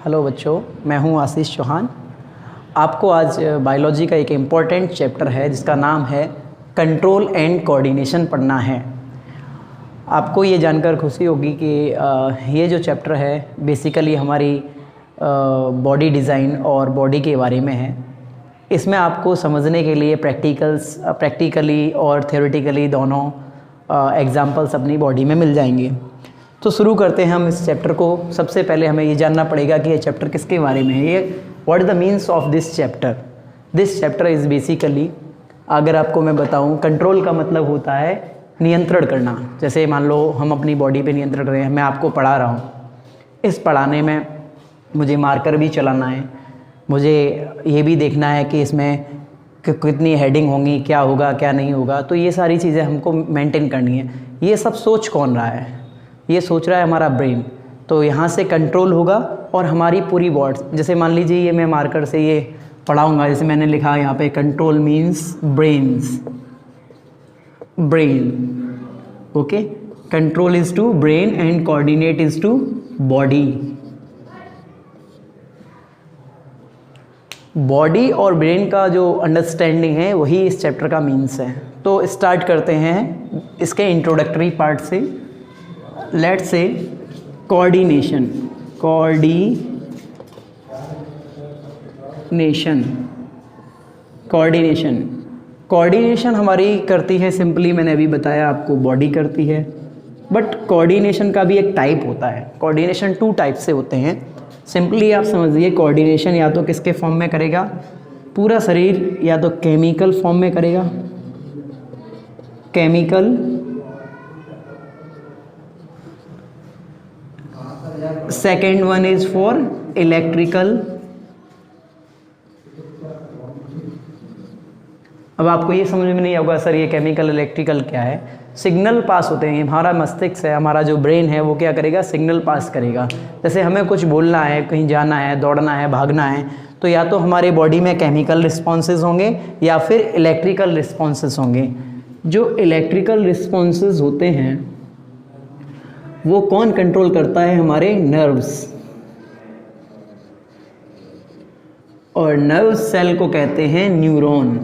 Hello बच्चों, मैं हूं आशीष चौहान। आपको आज बायोलॉजी का एक इम्पॉर्टेंट चैप्टर है जिसका नाम है कंट्रोल एंड कोऑर्डिनेशन पढ़ना है। आपको ये जानकर खुशी होगी कि ये जो चैप्टर है बेसिकली हमारी बॉडी डिज़ाइन और बॉडी के बारे में है। इसमें आपको समझने के लिए प्रैक्टिकली और थ्योरेटिकली दोनों एग्जाम्पल्स अपनी बॉडी में मिल जाएंगे। तो शुरू करते हैं हम इस चैप्टर को। सबसे पहले हमें ये जानना पड़ेगा कि ये चैप्टर किसके बारे में है। ये what is the means of this chapter. This chapter is basically, अगर आपको मैं बताऊं, कंट्रोल का मतलब होता है नियंत्रण करना। जैसे मान लो हम अपनी बॉडी पे नियंत्रण कर रहे हैं, मैं आपको पढ़ा रहा हूँ। इस पढ़ाने में मुझे मार्कर भी चलाना है, मुझे ये भी देखना है कि इसमें कितनी हेडिंग होंगी, क्या होगा क्या नहीं होगा। तो ये सारी चीज़ें हमको मेंटेन करनी है। ये सब सोच कौन रहा है? ये सोच रहा है हमारा ब्रेन। तो यहाँ से कंट्रोल होगा और हमारी पूरी बॉडी, जैसे मान लीजिए ये मैं मार्कर से ये पढ़ाऊँगा, जैसे मैंने लिखा यहाँ पे control means brain. Okay, control is to brain and coordinate is to body. Body और ब्रेन का जो अंडरस्टैंडिंग है वही इस चैप्टर का मीन्स है। तो स्टार्ट करते हैं इसके इंट्रोडक्टरी पार्ट से। लेट्स से कोऑर्डिनेशन हमारी करती है, सिंपली मैंने अभी बताया आपको, बॉडी करती है। बट कोऑर्डिनेशन का भी एक टाइप होता है। कोऑर्डिनेशन 2 टाइप से होते हैं। सिंपली आप समझिए, कोऑर्डिनेशन या तो किसके फॉर्म में करेगा, पूरा शरीर, या तो केमिकल फॉर्म में करेगा, chemical. Second one is for electrical. अब आपको ये समझ में नहीं होगा सर ये केमिकल इलेक्ट्रिकल क्या है। सिग्नल पास होते हैं। हमारा मस्तिष्क है, हमारा जो ब्रेन है, वो क्या करेगा, सिग्नल पास करेगा। जैसे हमें कुछ बोलना है, कहीं जाना है, दौड़ना है, भागना है, तो या तो हमारे बॉडी में केमिकल रिस्पॉन्सेज होंगे या फिर इलेक्ट्रिकल रिस्पॉन्सेज होंगे। जो इलेक्ट्रिकल रिस्पॉन्सेज होते हैं वो कौन कंट्रोल करता है? हमारे नर्व्स। और नर्व सेल को कहते हैं न्यूरॉन।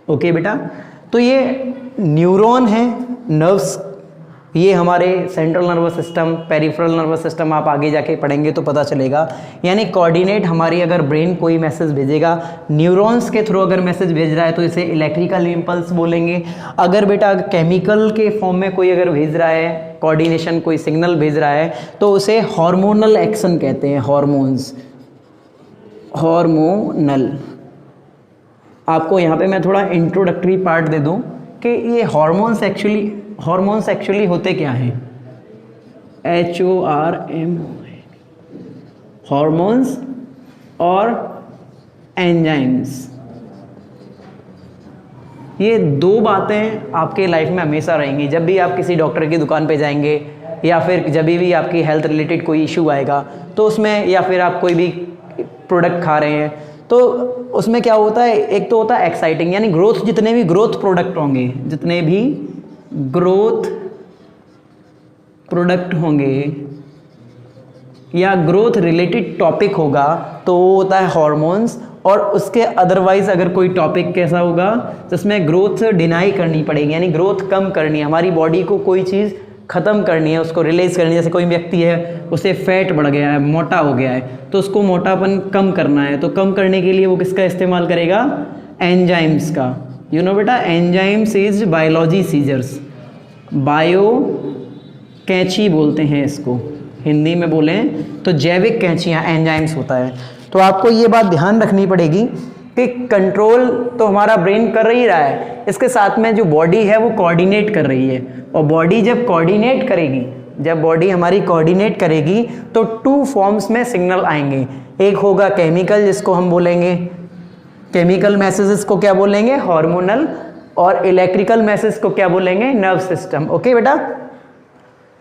ओके बेटा, तो ये न्यूरॉन है, नर्व्स। ये हमारे central nervous system, peripheral nervous system, आप आगे जाके पढ़ेंगे तो पता चलेगा। यानी कोऑर्डिनेट, हमारी अगर ब्रेन कोई मैसेज भेजेगा, न्यूरॉन्स के थ्रू अगर मैसेज भेज रहा है तो इसे इलेक्ट्रिकल इम्पल्स बोलेंगे। अगर बेटा केमिकल के फॉर्म में कोई अगर भेज रहा है, कोऑर्डिनेशन कोई सिग्नल भेज रहा है, तो उसे हार्मोनल एक्शन कहते हैं। हार्मोनल। आपको यहाँ पे मैं थोड़ा इंट्रोडक्टरी पार्ट दे दूँ कि ये हार्मोन्स एक्चुअली होते क्या हैं। HORM, हार्मोन्स और एंजाइम्स। ये 2 बातें आपके लाइफ में हमेशा रहेंगी। जब भी आप किसी डॉक्टर की दुकान पे जाएंगे या फिर जब भी आपकी हेल्थ रिलेटेड कोई इशू आएगा तो उसमें, या फिर आप कोई भी प्रोडक्ट खा रहे हैं तो उसमें क्या होता है, एक तो होता है एक्साइटिंग, यानी ग्रोथ, जितने भी ग्रोथ प्रोडक्ट होंगे, जितने भी ग्रोथ प्रोडक्ट होंगे या ग्रोथ रिलेटेड टॉपिक होगा तो वो होता है हार्मोन्स। और उसके अदरवाइज अगर कोई टॉपिक कैसा होगा जिसमें ग्रोथ डिनाई करनी पड़ेगी, यानी ग्रोथ कम करनी है, हमारी बॉडी को कोई चीज़ ख़त्म करनी है, उसको रिलीज करनी है। जैसे कोई व्यक्ति है, उसे फैट बढ़ गया है, मोटा हो गया है, तो उसको मोटापन कम करना है, तो कम करने के लिए वो किसका इस्तेमाल करेगा? एंजाइम्स का। यू नो बेटा, enzymes is biology scissors. Bio कैंची बोलते हैं इसको, हिंदी में बोलें तो जैविक कैंचियाँ एंजाइम्स होता है। तो आपको ये बात ध्यान रखनी पड़ेगी कि कंट्रोल तो हमारा ब्रेन कर ही रहा है, इसके साथ में जो बॉडी है वो कोऑर्डिनेट कर रही है। और बॉडी जब कोऑर्डिनेट करेगी, जब बॉडी हमारी कोऑर्डिनेट करेगी तो 2 फॉर्म्स में सिग्नल आएंगे। एक होगा केमिकल, जिसको हम बोलेंगे केमिकल मैसेजेस को क्या बोलेंगे? हार्मोनल। और इलेक्ट्रिकल मैसेज को क्या बोलेंगे? Nerve system. ओके बेटा,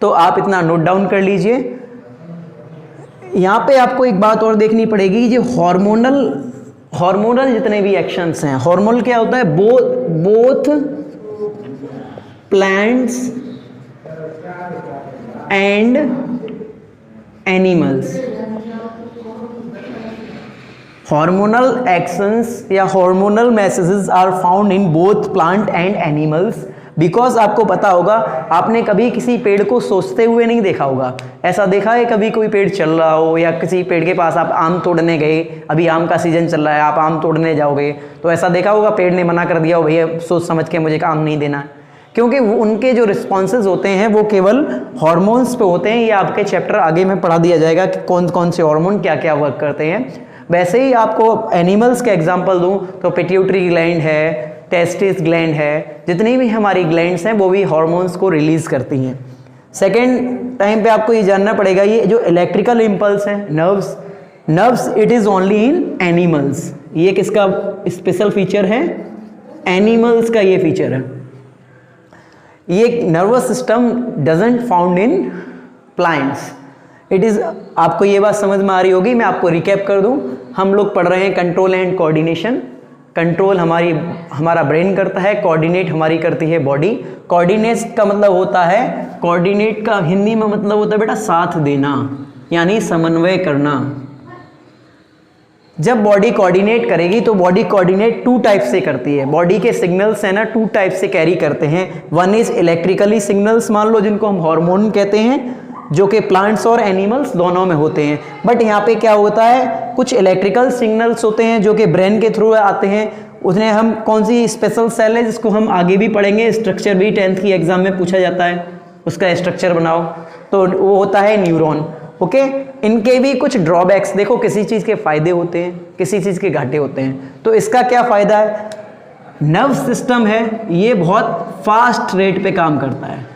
तो आप इतना नोट डाउन कर लीजिए। यहाँ पे आपको एक बात और देखनी पड़ेगी, जो हार्मोनल जितने भी एक्शंस हैं, हार्मोनल क्या होता है? Both plants and animals. Hormonal actions या hormonal messages are found in both plant and animals. Because आपको पता होगा, आपने कभी किसी पेड़ को सोचते हुए नहीं देखा होगा। ऐसा देखा है कभी कोई पेड़ चल रहा हो या किसी पेड़ के पास आप आम तोड़ने गए, अभी आम का सीजन चल रहा है, आप आम तोड़ने जाओगे तो ऐसा देखा होगा पेड़ ने मना कर दिया हो, भैया सोच समझ के मुझे आम नहीं देना। क्योंकि उनके जो रिस्पॉन्सेज होते हैं वो केवल हॉर्मोन्स पे होते हैं। ये आपके चैप्टर आगे में पढ़ा दिया जाएगा कि कौन कौन से हार्मोन क्या क्या वर्क करते हैं। वैसे ही आपको एनिमल्स के एग्जांपल दूं तो पिट्यूटरी ग्लैंड है, टेस्टिस ग्लैंड है, जितनी भी हमारी ग्लैंड्स हैं वो भी हार्मोन्स को रिलीज करती हैं। सेकेंड टाइम पे आपको ये जानना पड़ेगा, ये जो इलेक्ट्रिकल इम्पल्स हैं, nerves it is only in animals. ये किसका स्पेशल फीचर है? एनिमल्स का ये फीचर है। ये nervous system doesn't found in plants. It is, आपको ये बात समझ में आ रही होगी। मैं आपको रिकैप कर दूं, हम लोग पढ़ रहे हैं कंट्रोल एंड कोऑर्डिनेशन। कंट्रोल हमारा ब्रेन करता है, कोऑर्डिनेट हमारी करती है बॉडी। कोऑर्डिनेट का मतलब होता है, कोऑर्डिनेट का हिंदी में मतलब होता है बेटा साथ देना, यानी समन्वय करना। जब बॉडी कोऑर्डिनेट करेगी तो बॉडी कोऑर्डिनेट टू टाइप से करती है। बॉडी के सिग्नल्स है ना, टू टाइप से कैरी करते हैं। वन इज इलेक्ट्रिकली सिग्नल्स, मान लो, जिनको हम हार्मोन कहते हैं, जो कि प्लांट्स और एनिमल्स दोनों में होते हैं। बट यहाँ पे क्या होता है, कुछ इलेक्ट्रिकल सिग्नल्स होते हैं जो कि ब्रेन के थ्रू आते हैं। उसने हम कौन सी स्पेशल सेल है जिसको हम आगे भी पढ़ेंगे, स्ट्रक्चर भी 10th की एग्जाम में पूछा जाता है, उसका स्ट्रक्चर बनाओ, तो वो होता है न्यूरॉन। ओके, इनके भी कुछ ड्रॉबैक्स, देखो किसी चीज़ के फायदे होते हैं, किसी चीज़ के घाटे होते हैं। तो इसका क्या फ़ायदा है, नर्व सिस्टम है ये बहुत फास्ट रेट पे काम करता है।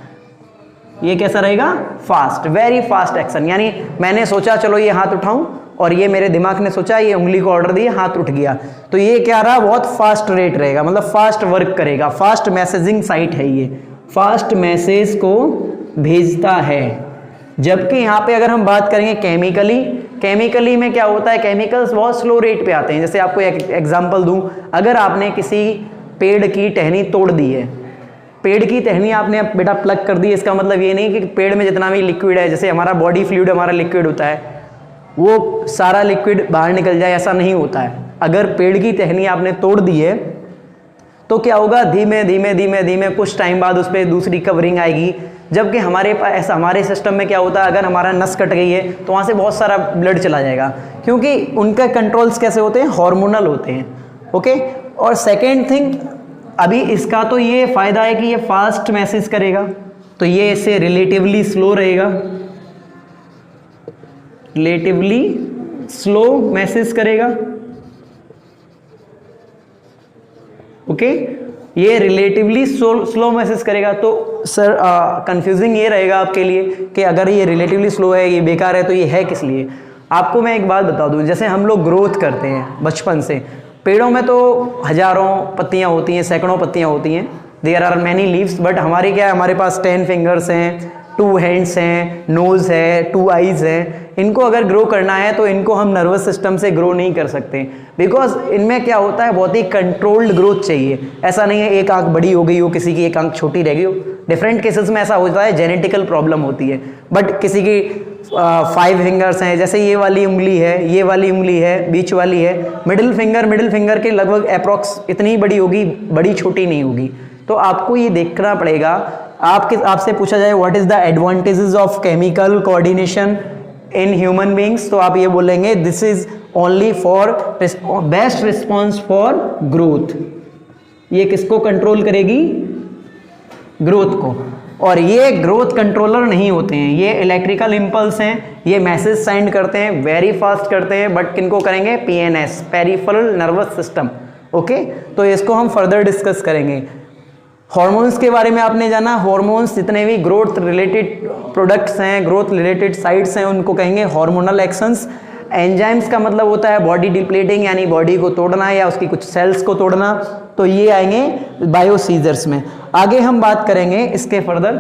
ये कैसा रहेगा, फास्ट, वेरी फास्ट एक्शन। यानी मैंने सोचा चलो ये हाथ उठाऊं और ये मेरे दिमाग ने सोचा, ये उंगली को ऑर्डर दिया, हाथ उठ गया, तो ये क्या रहा, बहुत फास्ट रेट रहेगा, मतलब फास्ट वर्क करेगा। फास्ट मैसेजिंग साइट है ये, फास्ट मैसेज को भेजता है। जबकि यहाँ पे अगर हम बात करेंगे केमिकली में क्या होता है, केमिकल्स बहुत स्लो रेट पे आते हैं। जैसे आपको एक एग्जांपल दूं, अगर आपने किसी पेड़ की टहनी तोड़ दी है, पेड़ की टहनी आपने बेटा प्लग कर दी, इसका मतलब ये नहीं कि पेड़ में जितना भी लिक्विड है, जैसे हमारा बॉडी फ्लूइड हमारा लिक्विड होता है, वो सारा लिक्विड बाहर निकल जाए, ऐसा नहीं होता है। अगर पेड़ की टहनी आपने तोड़ दी है तो क्या होगा, धीमे धीमे धीमे धीमे कुछ टाइम बाद उस पर दूसरी कवरिंग आएगी। जबकि हमारे पास ऐसा, हमारे सिस्टम में क्या होता है, अगर हमारा नस कट गई है तो वहाँ से बहुत सारा ब्लड चला जाएगा, क्योंकि उनके कंट्रोल्स कैसे होते हैं, हार्मोनल होते हैं। ओके, और सेकेंड थिंग, अभी इसका तो ये फायदा है कि ये फास्ट मैसेज करेगा, तो ये इससे रिलेटिवली स्लो रहेगा, रिलेटिवली स्लो मैसेज करेगा। ओके, ये रिलेटिवली स्लो मैसेज करेगा। तो सर कंफ्यूजिंग ये रहेगा आपके लिए कि अगर ये रिलेटिवली स्लो है, ये बेकार है, तो ये है किस लिए। आपको मैं एक बात बता दूं, जैसे हम लोग ग्रोथ करते हैं बचपन से, पेड़ों में तो हजारों पत्तियां होती हैं, सैकड़ों पत्तियां होती हैं, there are many leaves, but हमारे क्या है, हमारे पास 10 फिंगर्स हैं, 2 हैंड्स हैं, नोज है, 2 आईज हैं। इनको अगर ग्रो करना है तो इनको हम नर्वस सिस्टम से ग्रो नहीं कर सकते, बिकॉज इनमें क्या होता है, बहुत ही कंट्रोल्ड ग्रोथ चाहिए। ऐसा नहीं है एक आंख बड़ी हो गई हो, किसी की एक आंख छोटी रह गई हो। डिफरेंट केसेस में ऐसा होता है, जेनेटिकल प्रॉब्लम होती है। बट किसी की 5 फिंगर्स हैं, जैसे ये वाली उंगली है, ये वाली उंगली है, बीच वाली है, मिडिल फिंगर के लगभग अप्रॉक्स इतनी बड़ी होगी, बड़ी छोटी नहीं होगी। तो आपको ये देखना पड़ेगा। आपसे पूछा जाए what is the advantages of chemical coordination in human beings, तो आप ये बोलेंगे this is only for best response for growth. ये किसको कंट्रोल करेगी, ग्रोथ को। और ये ग्रोथ कंट्रोलर नहीं होते हैं, ये इलेक्ट्रिकल इंपल्स हैं, ये मैसेज सेंड करते हैं, वेरी फास्ट करते हैं, बट किनको करेंगे, PNS, peripheral nervous system. Okay, तो इसको हम फर्दर डिस्कस करेंगे। हार्मोन्स के बारे में आपने जाना, हार्मोन्स जितने भी ग्रोथ रिलेटेड प्रोडक्ट्स हैं, ग्रोथ रिलेटेड साइट्स हैं, उनको कहेंगे हार्मोनल एक्शंस। एंजाइम्स का मतलब होता है बॉडी डिप्लेटिंग, यानी बॉडी को तोड़ना या उसकी कुछ सेल्स को तोड़ना, तो ये आएंगे बायोसीजर्स में। आगे हम बात करेंगे इसके फर्दर।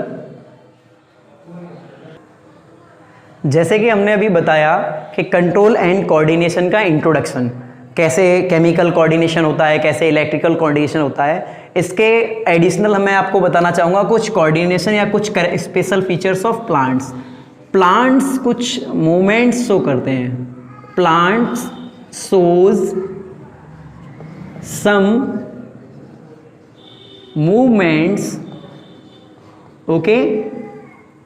जैसे कि हमने अभी बताया कि कंट्रोल एंड कोऑर्डिनेशन का इंट्रोडक्शन, कैसे केमिकल कोऑर्डिनेशन होता है, कैसे इलेक्ट्रिकल कोऑर्डिनेशन होता है, इसके एडिशनल मैं आपको बताना चाहूँगा कुछ कोऑर्डिनेशन या कुछ special features of plants. Plants कुछ मूवमेंट्स शो करते हैं, plants shows some movements, okay.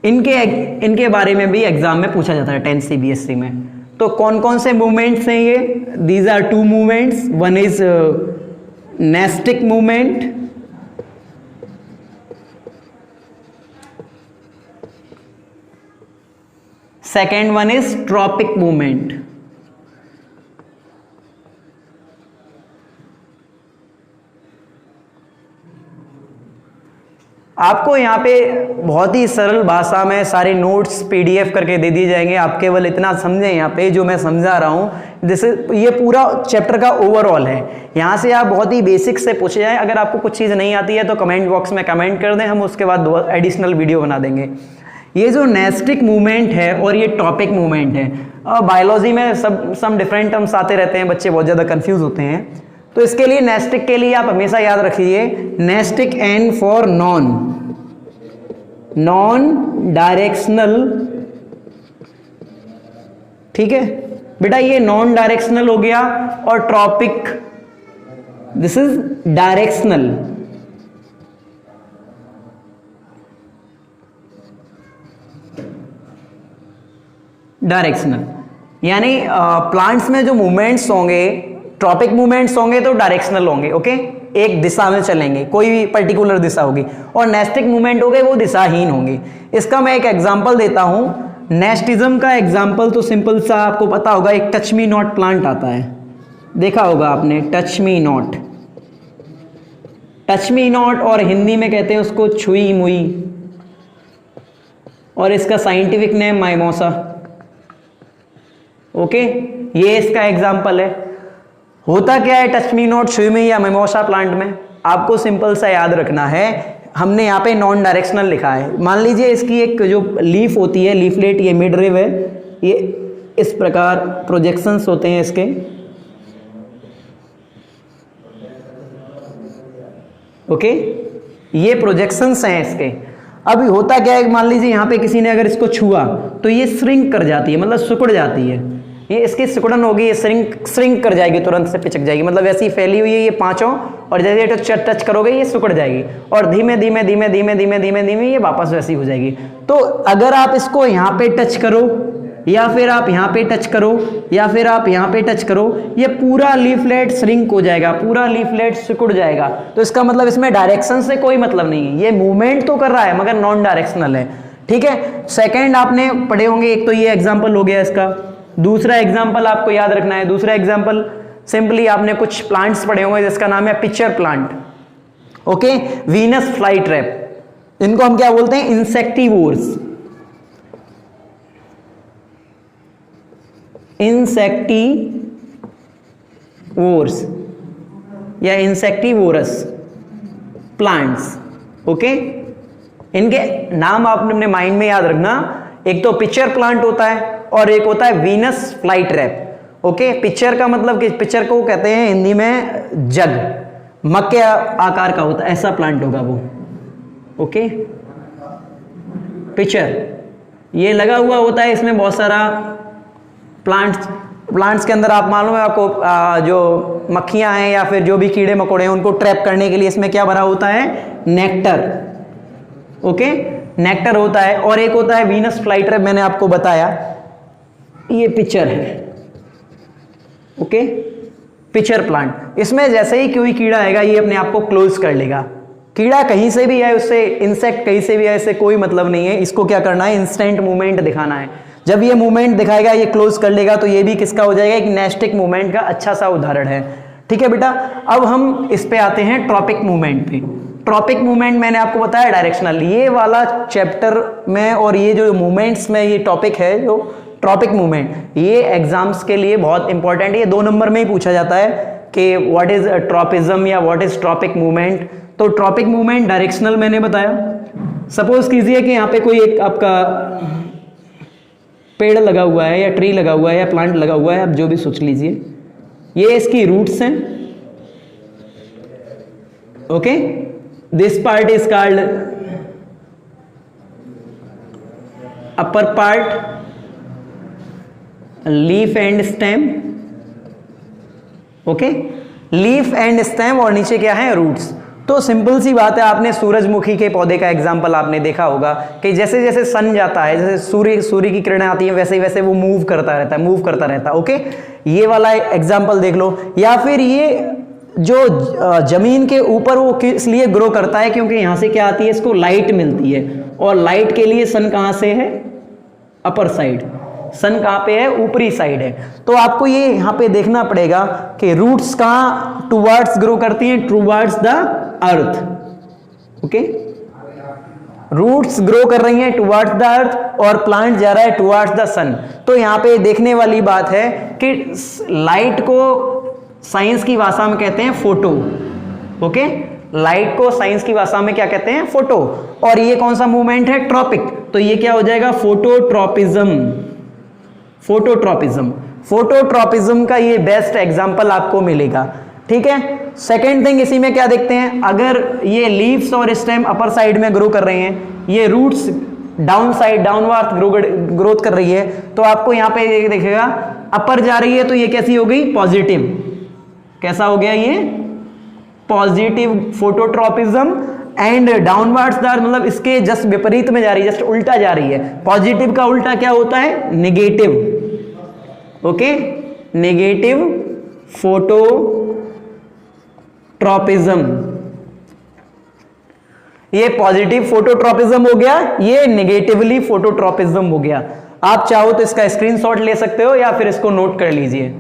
इनके बारे में भी एग्जाम में पूछा जाता है 10th CBSE में। तो कौन कौन से मूवमेंट्स हैं ये? These are 2 movements, one is nastic movement, second one is tropic movement. आपको यहाँ पे बहुत ही सरल भाषा में सारे नोट्स PDF करके दे दिए जाएंगे। आप केवल इतना समझें यहाँ पे जो मैं समझा रहा हूँ। जैसे ये पूरा चैप्टर का ओवरऑल है, यहाँ से आप बहुत ही बेसिक से पूछे जाएं। अगर आपको कुछ चीज़ नहीं आती है तो कमेंट बॉक्स में कमेंट कर दें, हम उसके बाद 2 एडिशनल वीडियो बना देंगे। ये जो नेस्टिक मूवमेंट है और ये टॉपिक मूवमेंट है, बायोलॉजी में सब डिफरेंट टर्म्स आते रहते हैं, बच्चे बहुत ज़्यादा कन्फ्यूज होते हैं। तो इसके लिए नेस्टिक के लिए आप हमेशा याद रखिए, nastic N for non directional, ठीक है बेटा, ये नॉन डायरेक्शनल हो गया। और tropic, this is directional. Directional यानी प्लांट्स में जो मूवमेंट्स होंगे, ट्रॉपिक मूवमेंट्स होंगे तो डायरेक्शनल होंगे, ओके, एक दिशा में चलेंगे, कोई भी पर्टिकुलर दिशा होगी। और नेस्टिक मूवमेंट हो गए वो दिशाहीन होंगे। इसका मैं एक एग्जांपल देता हूं। नेस्टिज्म का एग्जांपल तो सिंपल सा आपको पता होगा, एक टच मी नॉट प्लांट आता है, देखा होगा आपने, touch me not. Touch me not और हिंदी में कहते हैं उसको छुई मुई, और इसका साइंटिफिक नेम माइमोसा, ओके। ये इसका एग्जांपल है। होता क्या है टच मी नॉट, छुई मुई या माइमोसा प्लांट में? आपको सिंपल सा याद रखना है, हमने यहाँ पे नॉन डायरेक्शनल लिखा है। मान लीजिए इसकी एक जो लीफ होती है, लीफलेट, ये मिड रिव है, ये इस प्रकार प्रोजेक्शंस होते हैं इसके, ओके, ये प्रोजेक्शंस हैं इसके। अब होता क्या है, मान लीजिए यहाँ पे किसी ने अगर इसको छुआ तो ये श्रिंक कर जाती है, मतलब सिकुड़ जाती है। ये इसकी सिकुड़न होगी, ये श्रिंक कर जाएगी, तुरंत से पिचक जाएगी, मतलब ऐसी फैली हुई है ये पांचों, और जैसे टच करोगे ये सिकुड़ जाएगी, और धीमे धीमे धीमे धीमे धीमे धीमे धीमे ये वापस वैसी हो जाएगी। तो अगर आप इसको यहाँ पे टच करो, या फिर आप यहाँ पे टच करो, या फिर आप यहाँ पे टच करो, ये पूरा लीफलेट श्रिंक हो जाएगा, पूरा लीफलेट सिकुड़ जाएगा। तो इसका मतलब इसमें डायरेक्शन से कोई मतलब नहीं है, ये मूवमेंट तो कर रहा है मगर नॉन डायरेक्शनल है, ठीक है। सेकेंड आपने पढ़े होंगे, एक तो ये एग्जाम्पल हो गया इसका। दूसरा एग्जाम्पल आपको याद रखना है, दूसरा एग्जाम्पल सिंपली आपने कुछ प्लांट्स पढ़े होंगे जिसका नाम है pitcher plant, okay, Venus fly trap. इनको हम क्या बोलते हैं? इंसेक्टिवोर्स। इंसेक्टिवोर्स या इंसेक्टिवोरस प्लांट्स, ओके। इनके नाम आपने अपने माइंड में याद रखना। एक तो पिचर प्लांट होता है और एक होता है Venus fly trap, okay. Pitcher का मतलब कि पिचर को कहते हैं हिंदी में जग, मग के आकार का होता है, ऐसा प्लांट होगा वो, ओके। पिचर ये लगा हुआ होता है, इसमें बहुत सारा प्लांट्स के अंदर आप मालूम है आपको, जो मक्खियां हैं या फिर जो भी कीड़े मकोड़े हैं उनको ट्रैप करने के लिए इसमें क्या भरा होता है? नेक्टर, ओके, नेक्टर होता है। और एक होता है वीनस फ्लाई ट्रैप, मैंने आपको बताया, ये पिचर है, ओके, पिचर प्लांट। इसमें जैसे ही कोई कीड़ा आएगा ये अपने आप को क्लोज कर लेगा। कीड़ा कहीं से भी आए, उससे इंसेक्ट कहीं से भी आए, इससे कोई मतलब नहीं है। इसको क्या करना है? इंस्टेंट मूवमेंट दिखाना है। जब ये मूवमेंट दिखाएगा, ये क्लोज कर लेगा, तो ये भी किसका हो जाएगा? एक नेस्टिक मूवमेंट का अच्छा सा उदाहरण है, ठीक है बेटा। अब हम इस पे आते हैं ट्रॉपिक मूवमेंट पे। ट्रॉपिक मूवमेंट मैंने आपको बताया डायरेक्शनल, ये वाला चैप्टर में, और ये जो मूवमेंट्स में ये टॉपिक है जो ट्रॉपिक मूवमेंट, ये एग्जाम्स के लिए बहुत इंपॉर्टेंट है। ये 2 नंबर में ही पूछा जाता है कि व्हाट इज ट्रॉपिज्म या व्हाट इज ट्रॉपिक मूवमेंट। तो ट्रॉपिक मूवमेंट डायरेक्शनल मैंने बताया। सपोज कीजिए कि यहाँ पे कोई एक आपका पेड़ लगा हुआ है या ट्री लगा हुआ है या प्लांट लगा हुआ है, आप जो भी सोच लीजिए, ये इसकी रूट्स हैं, okay. This part is called upper part, leaf and stem, okay, leaf and stem, और नीचे क्या है, रूट्स। तो सिंपल सी बात है, आपने सूरजमुखी के पौधे का एग्जांपल आपने देखा होगा कि जैसे जैसे सन जाता है, जैसे सूर्य की किरणें आती हैं, वैसे वैसे वो मूव करता रहता है, ओके। ये वाला एग्जांपल देख लो। या फिर ये जो जमीन के ऊपर वो किस लिए ग्रो करता है, क्योंकि यहां से क्या आती है, इसको लाइट मिलती है, और लाइट के लिए सन कहां से है, अपर साइड। सन कहां पे है, ऊपरी साइड है। तो आपको ये यहां पे देखना पड़ेगा कि रूट्स कहां टुवर्ड्स ग्रो करती हैं, towards the earth, okay. Roots grow कर रही हैं टुवर्ड्स द अर्थ, और प्लांट जा रहा है टुवर्ड्स द सन। तो यहां पे देखने वाली बात है कि लाइट को साइंस की भाषा में कहते हैं फोटो, ओके। लाइट को साइंस की भाषा में क्या कहते हैं, फोटो। और ये कौन सा मूवमेंट है, ट्रॉपिक। तो ये क्या हो जाएगा, फोटोट्रॉपिज्म। फोटोट्रॉपिज्म का ये बेस्ट एग्जांपल आपको मिलेगा, ठीक है। सेकेंड थिंग इसी में क्या देखते हैं, अगर ये लीव्स और स्टेम अपर साइड में ग्रो कर रहे हैं, ये roots down side downward growth कर रही है, तो आपको यहाँ पे देखेगा अपर जा रही है, तो ये कैसी हो गई, पॉजिटिव। कैसा हो गया ये, पॉजिटिव फोटोट्रॉपिज्म। एंड डाउनवर्ड्स मतलब इसके जस्ट विपरीत में जा रही है, जस्ट उल्टा जा रही है। पॉजिटिव का उल्टा क्या होता है, नेगेटिव, ओके। नेगेटिव फोटोट्रॉपिज्म, ये पॉजिटिव फोटोट्रॉपिज्म हो गया, ये नेगेटिवली फोटोट्रॉपिज्म हो गया। आप चाहो तो इसका स्क्रीनशॉट ले सकते हो या फिर इसको नोट कर लीजिए।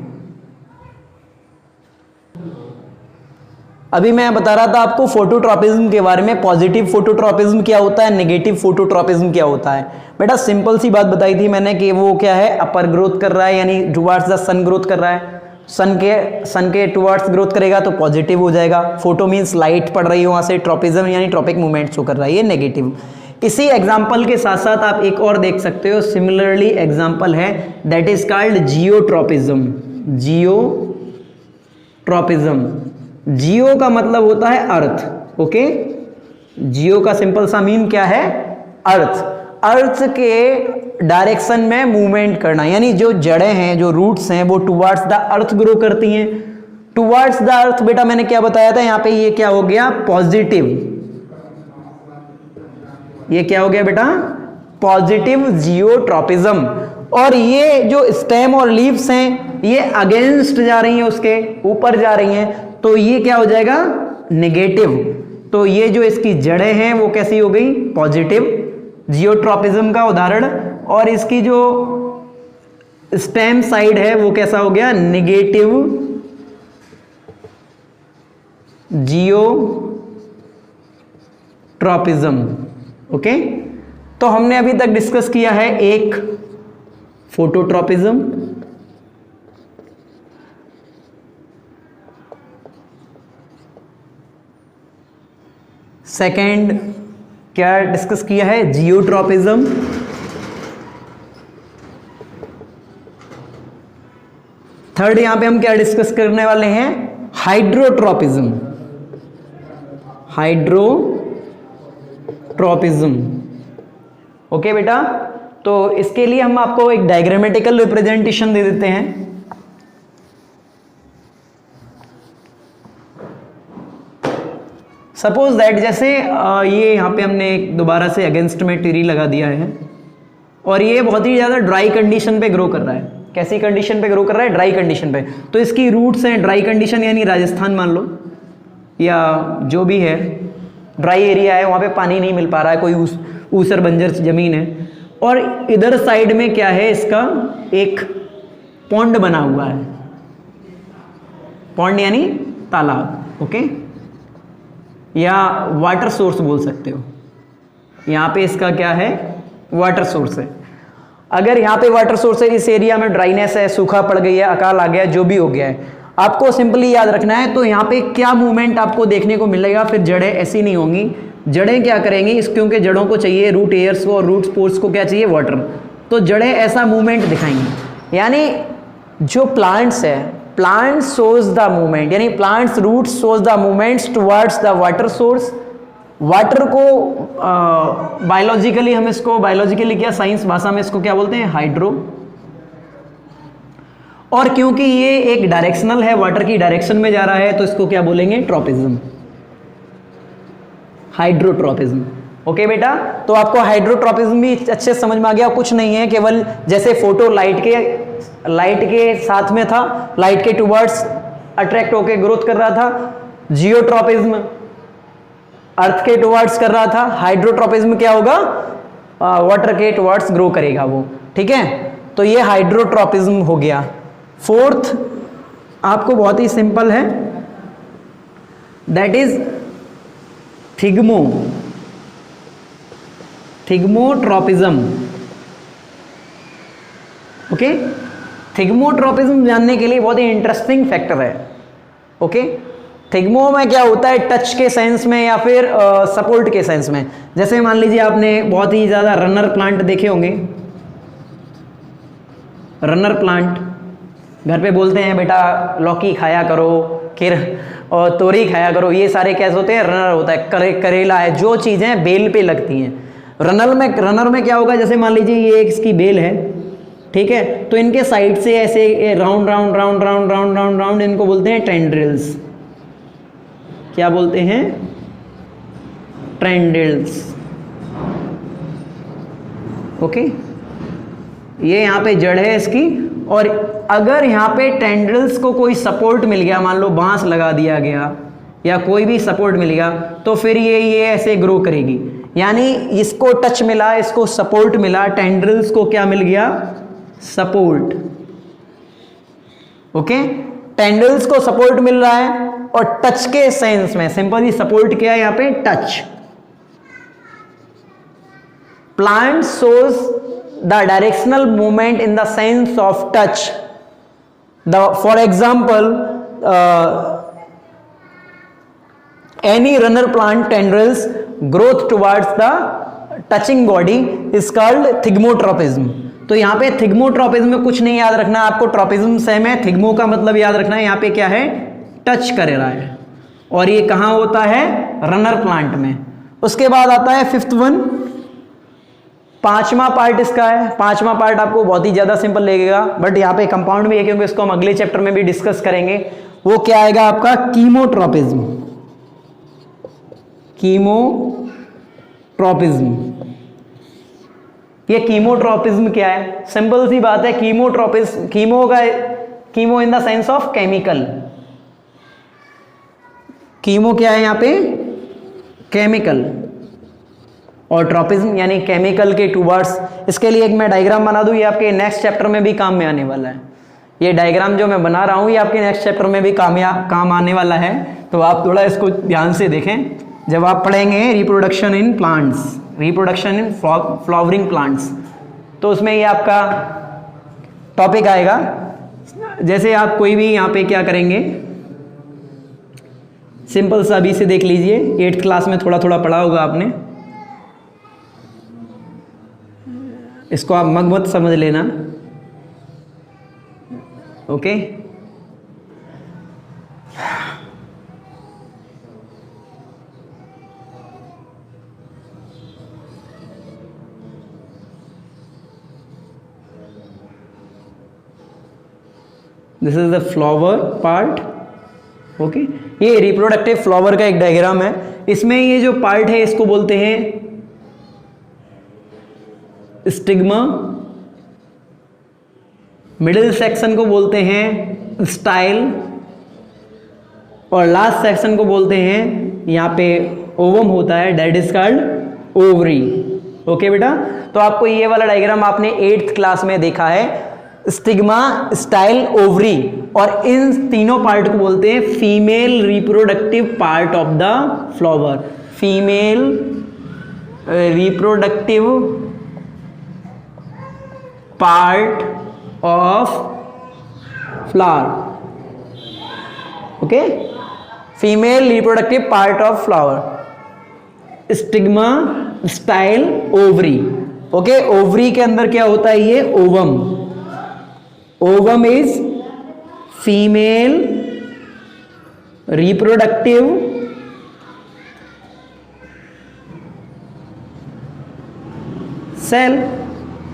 अभी मैं बता रहा था आपको फोटोट्रॉपिज्म के बारे में, पॉजिटिव फोटोट्रॉपिज्म क्या होता है, नेगेटिव फोटोट्रॉपिज्म क्या होता है। बेटा सिंपल सी बात बताई थी मैंने कि वो क्या है, अपर ग्रोथ कर रहा है, यानी टुवर्ड्स द सन ग्रोथ कर रहा है। सन के टुवर्ड्स ग्रोथ करेगा तो पॉजिटिव हो जाएगा। फोटो मीन्स लाइट पड़ रही है वहां से, ट्रॉपिज्म यानी ट्रॉपिक मूवमेंट शो कर रहा है, ये नेगेटिव। इसी एग्जाम्पल के साथ साथ आप एक और देख सकते हो, सिमिलरली एग्जाम्पल है, that is called geotropism. Geotropism, geo का मतलब होता है अर्थ, ओके। जियो का सिंपल सा मीन क्या है, अर्थ। अर्थ के डायरेक्शन में मूवमेंट करना, यानी जो जड़ें हैं, जो रूट्स हैं, वो टुवर्ड्स द अर्थ ग्रो करती हैं। टुवर्ड्स द अर्थ बेटा मैंने क्या बताया था, यहाँ पे ये क्या हो गया, पॉजिटिव। ये क्या हो गया बेटा, पॉजिटिव जियोट्रॉपिज्म। और ये जो स्टेम और लीव्स हैं, ये अगेंस्ट जा रही हैं, उसके ऊपर जा रही हैं, तो ये क्या हो जाएगा, नेगेटिव। तो ये जो इसकी जड़ें हैं वो कैसी हो गई, पॉजिटिव, जियोट्रॉपिज्म का उदाहरण। और इसकी जो स्टेम साइड है वो कैसा हो गया, नेगेटिव जियोट्रॉपिज्म, ओके। तो हमने अभी तक डिस्कस किया है, एक फोटोट्रॉपिज्म, सेकेंड क्या डिस्कस किया है, जियोट्रॉपिज्म, थर्ड यहां पे हम क्या डिस्कस करने वाले हैं, हाइड्रोट्रॉपिज्म। हाइड्रोट्रॉपिज्म, ओके बेटा। तो इसके लिए हम आपको एक डायग्रामेटिकल रिप्रेजेंटेशन दे देते हैं। सपोज दैट जैसे ये यहाँ पे हमने दोबारा से अगेंस्ट में ट्री लगा दिया है, और ये बहुत ही ज़्यादा ड्राई कंडीशन पे ग्रो कर रहा है। कैसी कंडीशन पे ग्रो कर रहा है, ड्राई कंडीशन पे। तो इसकी रूट्स हैं, ड्राई कंडीशन यानी राजस्थान मान लो, या जो भी है ड्राई एरिया है, वहाँ पे पानी नहीं मिल पा रहा है, कोई ऊसर बंजर ज़मीन है। और इधर साइड में क्या है, इसका एक पॉन्ड बना हुआ है, पॉन्ड यानी तालाब, ओके, या वाटर सोर्स बोल सकते हो। यहाँ पे इसका क्या है, वाटर सोर्स है। अगर यहाँ पे वाटर सोर्स है, इस एरिया में ड्राइनेस है, सूखा पड़ गई है, अकाल आ गया, जो भी हो गया है, आपको सिंपली याद रखना है। तो यहाँ पे क्या मूवमेंट आपको देखने को मिलेगा, फिर जड़ें ऐसी नहीं होंगी। जड़ें क्या करेंगी, इस क्योंकि जड़ों को चाहिए रूट एयर्स को, और रूट स्पोर्स को क्या चाहिए, वाटर। तो जड़ें ऐसा मूवमेंट दिखाएंगी, यानी जो प्लांट्स है, प्लांट शोज द मूवमेंट, यानी plants root shows the movements towards the water source, water को बायोलॉजिकली हम इसको बायोलॉजिकली क्या, साइंस भाषा में इसको क्या बोलते हैं, हाइड्रो। और क्योंकि ये एक डायरेक्शनल है, वाटर की डायरेक्शन में जा रहा है, तो इसको क्या बोलेंगे, ट्रॉपिज्म, हाइड्रोट्रॉपिज्म। ओके बेटा, तो आपको हाइड्रोट्रॉपिज्म भी अच्छे से समझ में आ गया। कुछ नहीं है, केवल जैसे फोटो लाइट के साथ में था, लाइट के टुवर्ड्स अट्रैक्ट होके ग्रोथ कर रहा था। जियोट्रॉपिज्म अर्थ के टुवर्ड्स कर रहा था। हाइड्रोट्रॉपिज्म क्या होगा, वाटर के टुवर्ड्स ग्रो करेगा वो। ठीक है, तो ये हाइड्रोट्रॉपिज्म हो गया। फोर्थ आपको बहुत ही सिंपल है, that is thigmotropism. Okay, thigmotropism जानने के लिए बहुत ही इंटरेस्टिंग फैक्टर है। ओके, थिग्मो में क्या होता है, टच के सेंस में या फिर सपोर्ट के सेंस में। जैसे मान लीजिए आपने बहुत ही ज़्यादा रनर प्लांट देखे होंगे। रनर प्लांट, घर पे बोलते हैं बेटा लौकी खाया करो, और तोरी खाया करो, ये सारे कैसे होते हैं, रनर होता है। करेला है, जो चीज़ें बेल पे लगती हैं। रनर में क्या होगा, जैसे मान लीजिए ये इसकी बेल है, ठीक है, तो इनके साइड से ऐसे round round round round round round round, इनको बोलते हैं टेंड्रिल्स। क्या बोलते हैं, टेंड्रिल्स। ओके, ये यहाँ पे जड़ है इसकी, और अगर यहाँ पे टेंड्रिल्स को कोई सपोर्ट मिल गया, मान लो बांस लगा दिया गया या कोई भी सपोर्ट मिल गया, तो फिर ये ऐसे ग्रो करेगी। यानी इसको टच मिला, इसको सपोर्ट मिला, टेंड्रिल्स को क्या मिल गया, सपोर्ट। ओके, टेंड्रिल्स को सपोर्ट मिल रहा है, और टच के सेंस में सिंपली सपोर्ट क्या है यहाँ पे, touch. Plant shows the directional movement in the sense of touch. For example, any runner plant tendrils growth towards the touching body is called thigmotropism। तो यहाँ पे थिग्मोट्रॉपिज्म में कुछ नहीं याद रखना आपको, ट्रॉपिज्म सेम है, थिग्मो का मतलब याद रखना है यहाँ पे क्या है, टच कर रहा है। और ये कहाँ होता है, रनर प्लांट में। उसके बाद आता है फिफ्थ वन, पांचवा पार्ट इसका है। पांचवा पार्ट आपको बहुत ही ज्यादा सिंपल लगेगा, बट यहाँ पे कंपाउंड भी है, क्योंकि इसको हम अगले चैप्टर में भी डिस्कस करेंगे। वो क्या आएगा आपका, कीमोट्रॉपिज्म। कीमोट्रॉपिज्म, ये कीमोट्रॉपिज्म क्या है, सिंपल सी बात है। Chemotropism, chemo in the sense of chemical. Chemo क्या है यहाँ पे, केमिकल, और ट्रॉपिज्म यानी केमिकल के टूवर्ड्स। इसके लिए एक मैं डायग्राम बना दूं, ये आपके नेक्स्ट चैप्टर में भी काम में आने वाला है। ये डायग्राम जो मैं बना रहा हूं, ये आपके नेक्स्ट चैप्टर में भी काम आने वाला है, तो आप थोड़ा इसको ध्यान से देखें जब आप पढ़ेंगे reproduction in plants, reproduction in flowering plants, तो उसमें ये आपका टॉपिक आएगा। जैसे आप कोई भी यहाँ पे क्या करेंगे, सिंपल सा अभी से देख लीजिए, 8th क्लास में थोड़ा थोड़ा पढ़ा होगा आपने, इसको आप मत समझ लेना। Okay, this is the flower part. Okay, ये रिप्रोडक्टिव फ्लावर का एक डायग्राम है। इसमें ये जो पार्ट है इसको बोलते हैं स्टिग्मा, मिडिल सेक्शन को बोलते हैं स्टाइल, और लास्ट सेक्शन को बोलते हैं, यहाँ पे ओवम होता है, that is called ovary. Okay बेटा, तो आपको ये वाला डायग्राम आपने 8th क्लास में देखा है, स्टिग्मा, स्टाइल, ओवरी, और इन तीनों पार्ट को बोलते हैं female reproductive part of the flower. Female reproductive part of flower. Okay, female reproductive part of flower, stigma, style, ovary. Okay, ovary के अंदर क्या होता है, ये ovum. Ovum is female reproductive cell,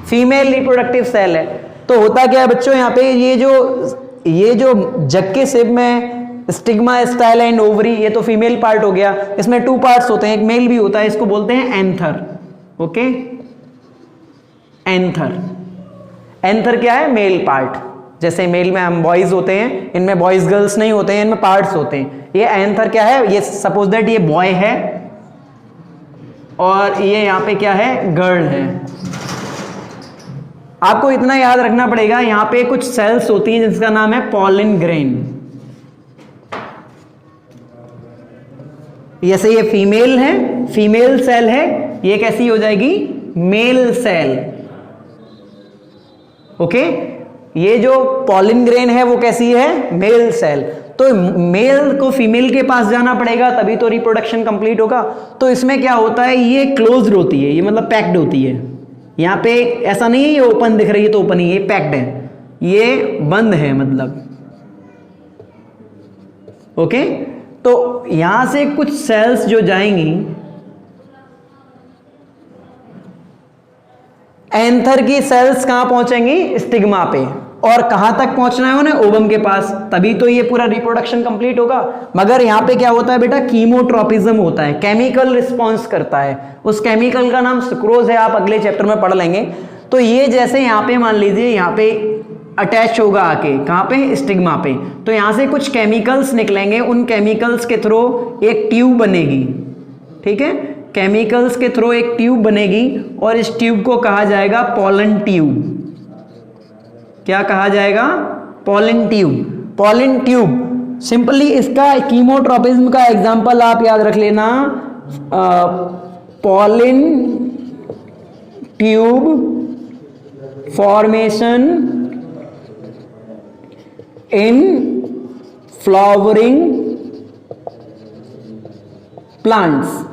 female reproductive cell है। तो होता क्या है बच्चों, यहाँ पे ये जो जग के सिब में स्टिग्मा, स्टाइल एंड ओवरी, ये तो फीमेल पार्ट हो गया। इसमें 2 पार्ट्स होते हैं, एक मेल भी होता है, इसको बोलते हैं एंथर। ओके, एंथर, एंथर क्या है, मेल पार्ट। जैसे मेल में हम बॉयज होते हैं, इनमें बॉयज गर्ल्स नहीं होते हैं, इनमें पार्ट्स होते हैं। ये एंथर क्या है, ये सपोज दैट ये बॉय है और ये यहाँ पे क्या है, गर्ल है। आपको इतना याद रखना पड़ेगा, यहाँ पे कुछ सेल्स होती हैं जिसका नाम है पॉलन ग्रेन। जैसे ये फीमेल है, फीमेल सेल है, ये कैसी हो जाएगी, मेल सेल। ओके, ये जो पॉलन ग्रेन है वो कैसी है, मेल सेल। तो मेल को फीमेल के पास जाना पड़ेगा तभी तो रिप्रोडक्शन कंप्लीट होगा। तो इसमें क्या होता है, ये क्लोज्ड होती है, ये मतलब पैक्ड होती है। यहाँ पे ऐसा नहीं है ये ओपन दिख रही है तो ओपन ही, ये पैक्ड है, ये बंद है मतलब। ओके, तो यहां से कुछ सेल्स जो जाएंगी एंथर की सेल्स कहां पहुंचेंगी, स्टिग्मा पे, और कहां तक पहुंचना है उन्हें, ओवम के पास, तभी तो ये पूरा रिप्रोडक्शन कंप्लीट होगा। मगर यहां पे क्या होता है बेटा, कीमोट्रोपिज्म होता है, केमिकल रिस्पॉन्स करता है। उस केमिकल का नाम सुक्रोज है, आप अगले चैप्टर में पढ़ लेंगे। तो ये जैसे यहां पे मान लीजिए यहां पे अटैच होगा आके, कहां पे, स्टिग्मा पे, तो यहां से कुछ केमिकल्स निकलेंगे, उन केमिकल्स के थ्रू एक ट्यूब बनेगी। ठीक है, केमिकल्स के थ्रू एक ट्यूब बनेगी और इस ट्यूब को कहा जाएगा पॉलन ट्यूब। क्या कहा जाएगा, pollen tube. Pollen tube simply इसका कीमोट्रोपिज्म का एग्जांपल आप याद रख लेना, pollen tube formation in flowering plants.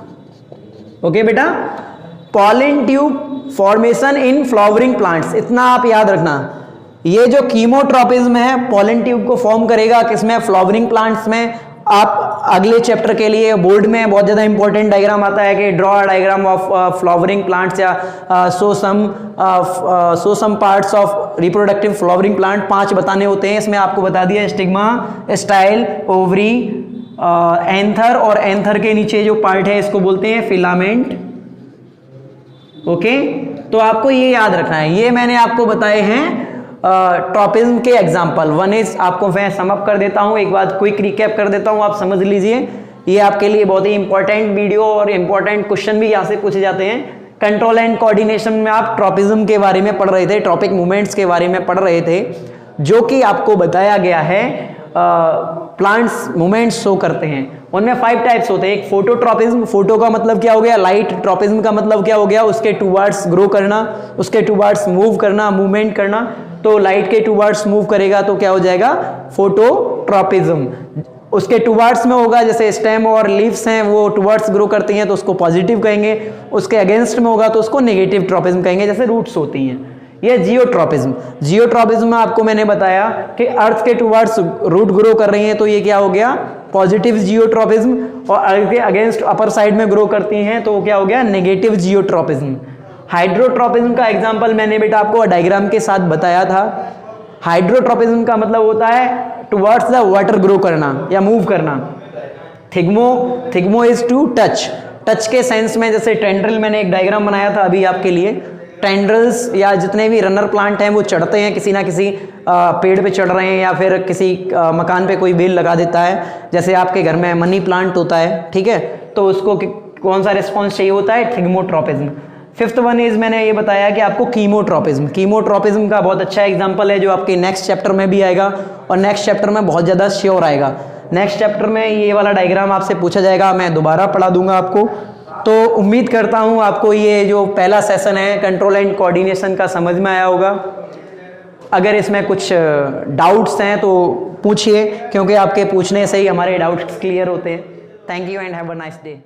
Okay बेटा, pollen tube formation in flowering plants, इतना आप याद रखना। ये जो कीमोट्रोपिज्म है पॉलन ट्यूब को फॉर्म करेगा किसमें, फ्लावरिंग प्लांट्स में। आप अगले चैप्टर के लिए बोर्ड में बहुत ज़्यादा इंपॉर्टेंट डायग्राम आता है कि draw diagram of flowering plants या so some parts of reproductive flowering plant, 5 बताने होते हैं। इसमें आपको बता दिया स्टिग्मा, स्टाइल, ओवरी, एंथर, और एंथर के नीचे जो पार्ट है इसको बोलते हैं फिलामेंट। ओके, तो आपको ये याद रखना है। ये मैंने आपको बताए हैं ट्रोपिज्म के एग्जाम्पल। 1 इज, आपको मैं समअप कर देता हूं, एक बार क्विक रिकैप कर देता हूं, आप समझ लीजिए। ये आपके लिए बहुत ही इंपॉर्टेंट वीडियो और इंपॉर्टेंट क्वेश्चन भी यहाँ से पूछे जाते हैं। कंट्रोल एंड कोऑर्डिनेशन में आप ट्रोपिज्म के बारे में पढ़ रहे थे, ट्रॉपिक मूवमेंट्स के बारे में पढ़ रहे थे, जो कि आपको बताया गया है प्लांट्स मूवमेंट्स शो करते हैं। उनमें 5 टाइप्स होते हैं। एक फोटोट्रोपिज्म, फोटो का मतलब क्या हो गया, लाइट। ट्रोपिज्म का मतलब क्या हो गया, उसके टूवर्ड्स ग्रो करना, उसके टूवर्ड्स मूव करना, मूवमेंट करना। तो लाइट के टूवर्ड्स मूव करेगा तो क्या हो जाएगा, फोटोट्रोपिज्म। उसके टूवर्ड्स में होगा, जैसे स्टेम और लीव्स हैं वो टूवर्ड्स ग्रो करती हैं तो उसको पॉजिटिव कहेंगे। उसके अगेंस्ट में होगा तो उसको नेगेटिव ट्रोपिज्म कहेंगे, जैसे रूट्स होती हैं। ये जियोट्रोपिज्म। जियोट्रोपिज्म में आपको मैंने बताया कि अर्थ के टूवर्ड्स रूट ग्रो कर रही हैं तो ये क्या हो गया, पॉजिटिव जियोट्रोपिज्म, और अर्थ के अगेंस्ट अपर साइड में ग्रो करती हैं तो क्या हो गया, नेगेटिव जियोट्रोपिज्म। हाइड्रोट्रोपिज्म का एग्जांपल मैंने बेटा आपको डायग्राम के साथ बताया था। हाइड्रोट्रोपिज्म का मतलब होता है टुवर्ड्स द वाटर ग्रो करना या मूव करना। थिग्मो इज टू टच, टच के सेंस में, जैसे टेंड्रिल मैंने एक डायग्राम बनाया था अभी आपके लिए। टेंड्रिल्स या जितने भी रनर प्लांट हैं वो चढ़ते हैं, किसी ना किसी पेड़ पे चढ़ रहे हैं या फिर किसी मकान पे कोई बेल लगा देता है। जैसे आपके घर में मनी प्लांट होता है, ठीक है, तो उसको कौन सा रिस्पॉन्स चाहिए होता है, थिग्मोट्रोपिज्म। 5th वन इज, मैंने ये बताया कि आपको कीमोट्रोपिज्म। कीमोट्रोपिज्म का बहुत अच्छा एग्जांपल है जो आपके नेक्स्ट चैप्टर में भी आएगा और नेक्स्ट चैप्टर में बहुत ज़्यादा श्योर आएगा। नेक्स्ट चैप्टर में ये वाला डायग्राम आपसे पूछा जाएगा, मैं दोबारा पढ़ा दूंगा आपको। तो उम्मीद करता हूँ आपको ये जो पहला सेशन है कंट्रोल एंड कोऑर्डिनेशन का समझ में आया होगा। अगर इसमें कुछ डाउट्स हैं तो पूछिए, क्योंकि आपके पूछने से ही हमारे डाउट्स क्लियर होते हैं। Thank you and have a nice day.